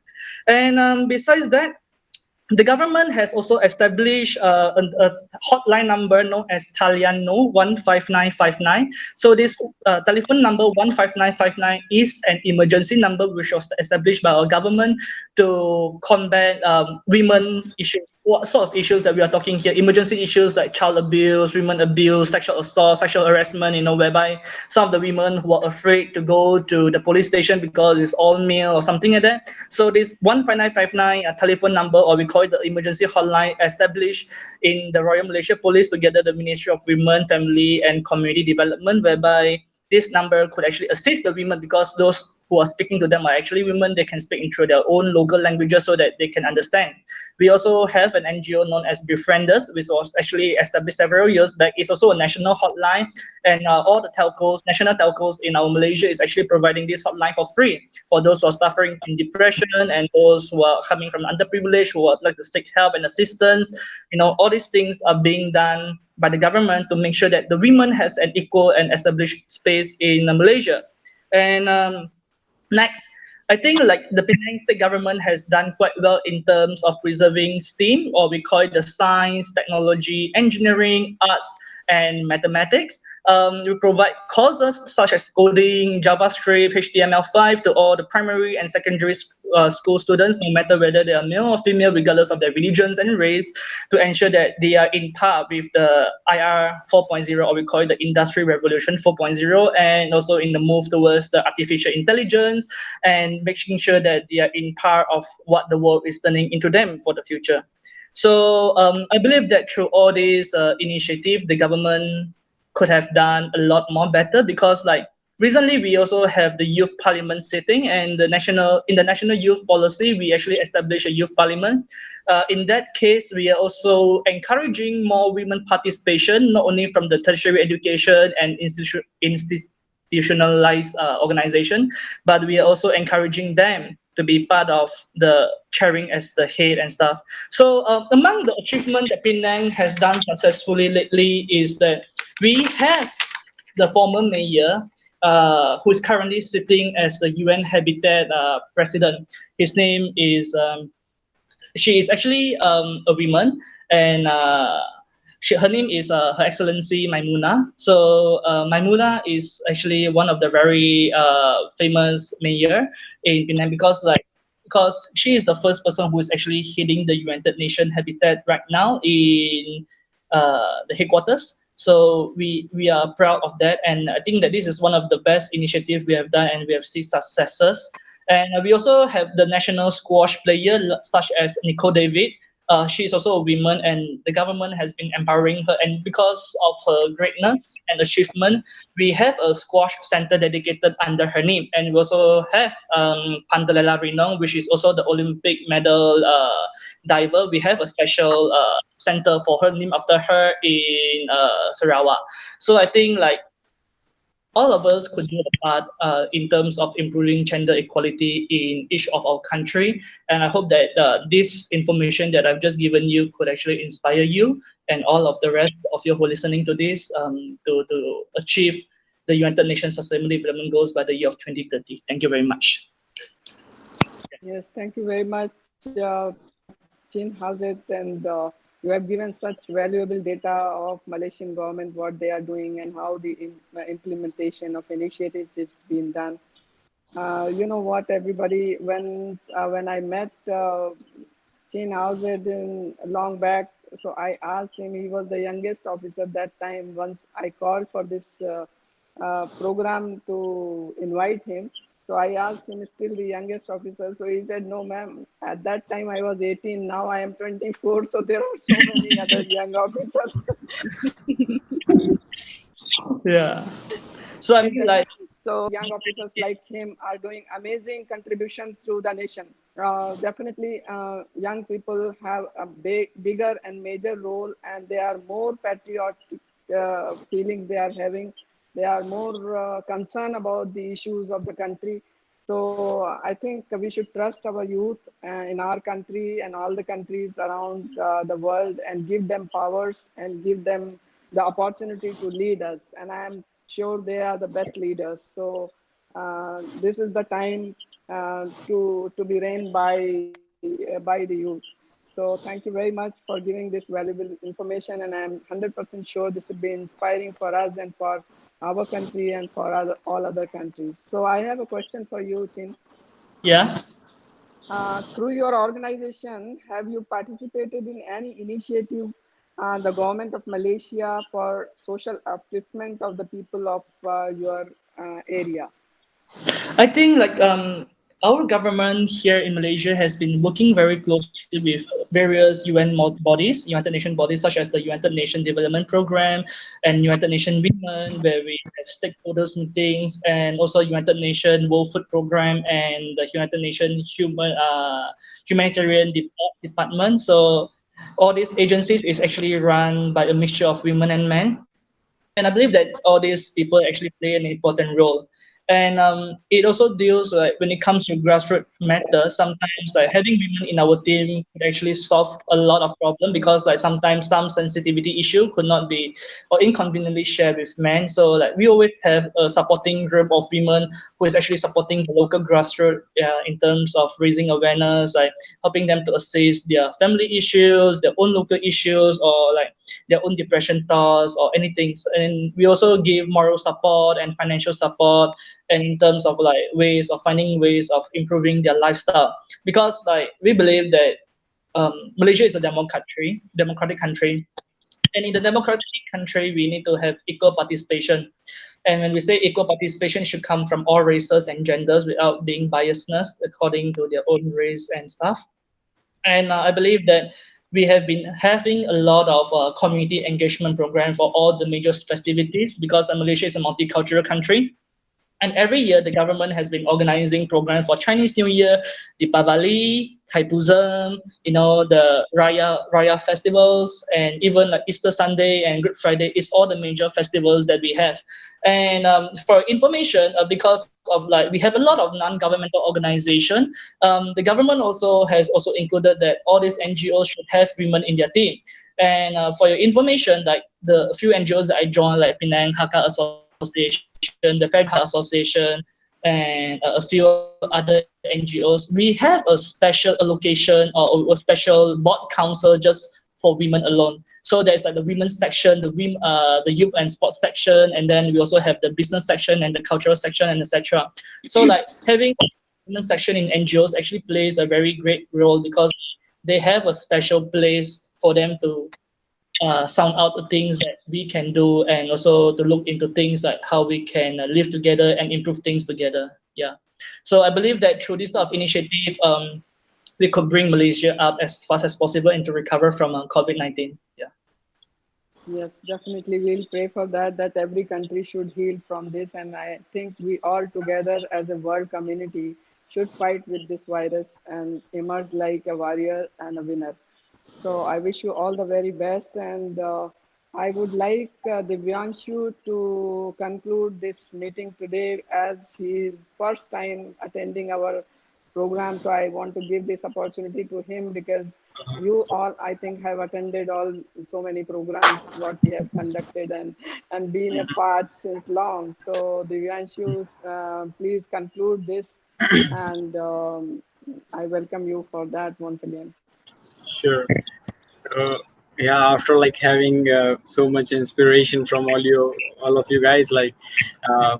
And besides that, the government has also established a hotline number known as Talian No 15959. So this telephone number 15959 is an emergency number which was established by our government to combat women issues. What sort of issues that we are talking here? Emergency issues like child abuse, women abuse, sexual assault, sexual harassment, whereby some of the women who are afraid to go to the police station because it's all male or something like that. So this 15959 telephone number, or we call it the emergency hotline, established in the Royal Malaysia Police together the Ministry of Women, Family and Community Development, whereby this number could actually assist the women because those who are speaking to them are actually women. They can speak into their own local languages so that they can understand. We also have an NGO known as Befrienders, which was actually established several years back. It's also a national hotline, and all the telcos, national telcos in our Malaysia is actually providing this hotline for free for those who are suffering from depression and those who are coming from underprivileged, who would like to seek help and assistance. All these things are being done by the government to make sure that the women has an equal and established space in Malaysia. And next, I think like the Penang state government has done quite well in terms of preserving STEAM, or we call it the science, technology, engineering, arts, and mathematics. We provide courses such as coding, JavaScript, HTML5 to all the primary and secondary school students, no matter whether they are male or female, regardless of their religions and race, to ensure that they are in par with the IR 4.0, or we call it the Industry Revolution 4.0, and also in the move towards the artificial intelligence, and making sure that they are in par of what the world is turning into them for the future. So I believe that through all these initiatives, the government could have done a lot more better, because like recently we also have the youth parliament sitting, and in the national youth policy, we actually established a youth parliament. In that case, we are also encouraging more women participation, not only from the tertiary education and institutionalized organization, but we are also encouraging them to be part of the chairing as the head and stuff. So among the achievement that Penang has done successfully lately is that we have the former mayor who is currently sitting as the UN Habitat president. His name is, she is actually a woman, and her name is Her Excellency Maimuna. So Maimuna is actually one of the very famous mayor in Penang, because she is the first person who is actually heading the United Nations Habitat right now in the headquarters. So we are proud of that, and I think that this is one of the best initiatives we have done, and we have seen successes. And we also have the national squash player such as Nico David, She is also a woman, and the government has been empowering her. And because of her greatness and achievement, we have a squash center dedicated under her name. And we also have Pandalela Rinong, which is also the Olympic medal diver. We have a special center for her, named after her in Sarawak. So I think like all of us could do a part in terms of improving gender equality in each of our country. And I hope that this information that I've just given you could actually inspire you and all of the rest of you who are listening to this to achieve the United Nations Sustainable Development Goals by the year of 2030. Thank you very much. Yes, thank you very much, Chin Hazet, and you have given such valuable data of Malaysian government, what they are doing and how the implementation of initiatives is being done. You know what, everybody, when I met Chin Hazet in long back, so I asked him, he was the youngest officer that time. Once I called for this program to invite him, so I asked him, still the youngest officer? So he said, no, ma'am. At that time, I was 18. Now I am 24. So there are so many other young officers. Yeah. So I mean, like, so young officers like him are doing amazing contribution to the nation. Definitely, young people have a bigger and major role, and they are more patriotic feelings they are having. They are more concerned about the issues of the country. So I think we should trust our youth in our country and all the countries around the world, and give them powers and give them the opportunity to lead us. And I am sure they are the best leaders. So this is the time to be reigned by the youth. So thank you very much for giving this valuable information, and I'm 100% sure this will be inspiring for us and for our country and for all other countries. So I have a question for you, Chin. yeah. Through your organization, have you participated in any initiative, the government of Malaysia, for social upliftment of the people of your area? I think like our government here in Malaysia has been working very closely with various bodies, United Nations bodies such as the United Nations Development Program and United Nations Women, where we have stakeholders meetings, and also United Nations World Food Program and the United Nations Humanitarian Department. So all these agencies is actually run by a mixture of women and men. And I believe that all these people actually play an important role. And it also deals like when it comes to grassroots matters. Sometimes like having women in our team could actually solve a lot of problem, because like sometimes some sensitivity issue could not be or inconveniently shared with men. So like we always have a supporting group of women who is actually supporting the local grassroots in terms of raising awareness, like helping them to assess their family issues, their own local issues, or like their own depression thoughts or anything. And we also give moral support and financial support, and in terms of like ways of finding ways of improving their lifestyle, because like we believe that Malaysia is a democratic country, and in the democratic country we need to have equal participation. And when we say equal participation, it should come from all races and genders without being biasness according to their own race and stuff. And I believe that we have been having a lot of community engagement program for all the major festivities, because Malaysia is a multicultural country. And every year, the government has been organizing programs for Chinese New Year, Deepavali, Thaipusam, the Raya festivals, and even like Easter Sunday and Good Friday is all the major festivals that we have. And for information, because of like we have a lot of non-governmental organization, the government also has also included that all these NGOs should have women in their team. And for your information, like the few NGOs that I joined, like Penang Hakka Association, the Fair Association, and a few other NGOs, we have a special allocation or a special board council just for women alone. So there's like the women's section, the youth and sports section, and then we also have the business section and the cultural section and etc. So like having women's section in NGOs actually plays a very great role, because they have a special place for them to sound out the things that we can do, and also to look into things like how we can live together and improve things together. Yeah. So I believe that through this type of initiative, we could bring Malaysia up as fast as possible and to recover from COVID-19. Yeah. Yes, definitely. We'll pray for that, that every country should heal from this. And I think we all together as a world community should fight with this virus and emerge like a warrior and a winner. So I wish you all the very best. And I would like Divyanshu to conclude this meeting today as his first time attending our program. So I want to give this opportunity to him because you all, I think, have attended all so many programs what we have conducted and been a part since long. So Divyanshu, please conclude this, and I welcome you for that once again. Sure. Uh, yeah, after like having so much inspiration from all of you guys, like uh,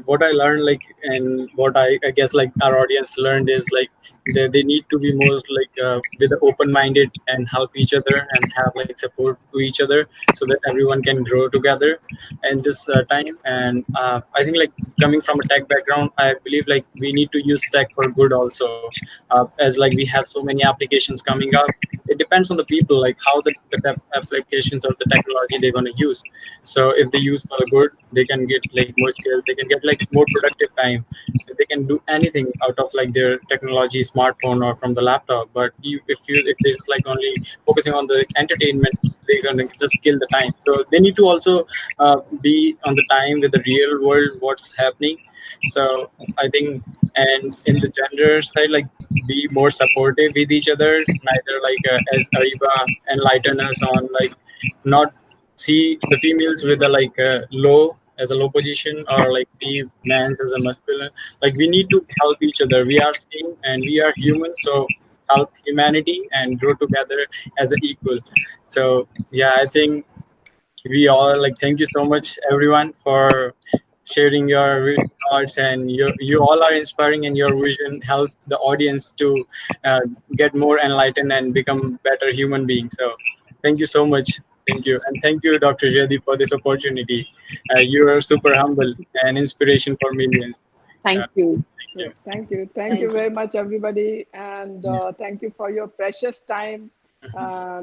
what I learned, like, and what I guess like our audience learned is like they need to be most like with the open-minded and help each other and have like support to each other so that everyone can grow together in this time. And I think like coming from a tech background, I believe like we need to use tech for good also, as like we have so many applications coming up. It depends on the people, like how the applications or the technology they're going to use. So if they use for the good, they can get like more skills, they can get like more productive time, they can do anything out of like their technology smartphone or from the laptop. But if this is like only focusing on the entertainment, they're gonna just kill the time. So they need to also be on the time with the real world what's happening. So I think, and in the gender side, like be more supportive with each other, neither like as Ariba enlighten us on like not see the females with a like low as a low position, or like see mans as a masculine. Like we need to help each other, we are same and we are human, so help humanity and grow together as an equal. So yeah, I think we all like thank you so much everyone for sharing your thoughts, and you all are inspiring, and your vision help the audience to uh, get more enlightened and become better human beings. So thank you so much. Thank you, and thank you, Dr. Jaydeep, for this opportunity. You are super humble and inspiration for millions. Thank you. Thank you. Yes, thank you. Thank you Thank you. very much, everybody. And thank you for your precious time.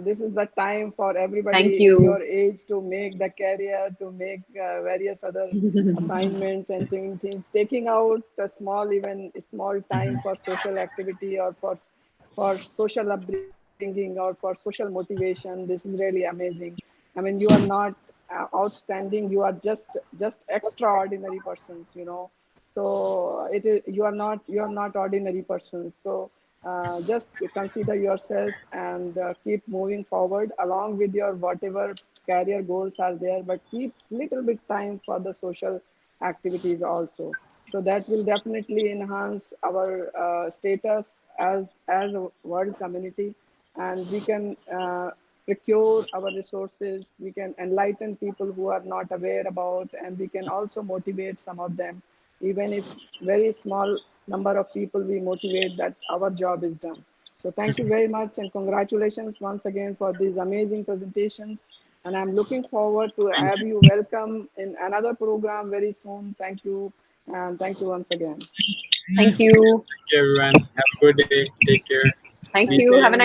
This is the time for Thank everybody in you. your age to make the career, to make various other assignments and taking out a small, even small time for social activity or for social upbringing or for social motivation. This is really amazing. I mean, you are not outstanding. You are just extraordinary persons. So it is, you are not ordinary persons. So just consider yourself and keep moving forward along with your whatever career goals are there, but keep little bit time for the social activities also. So that will definitely enhance our status as a world community, and we can procure our resources, we can enlighten people who are not aware about, and we can also motivate some of them. Even if very small number of people we motivate, that our job is done. So thank you very much and congratulations once again for these amazing presentations. And I'm looking forward to Thank have you. you welcome in another program very soon. Thank you, and thank you once again. Thank you. Thank you everyone, have a good day, take care, be Thank Thank you. safe. Have a you. nice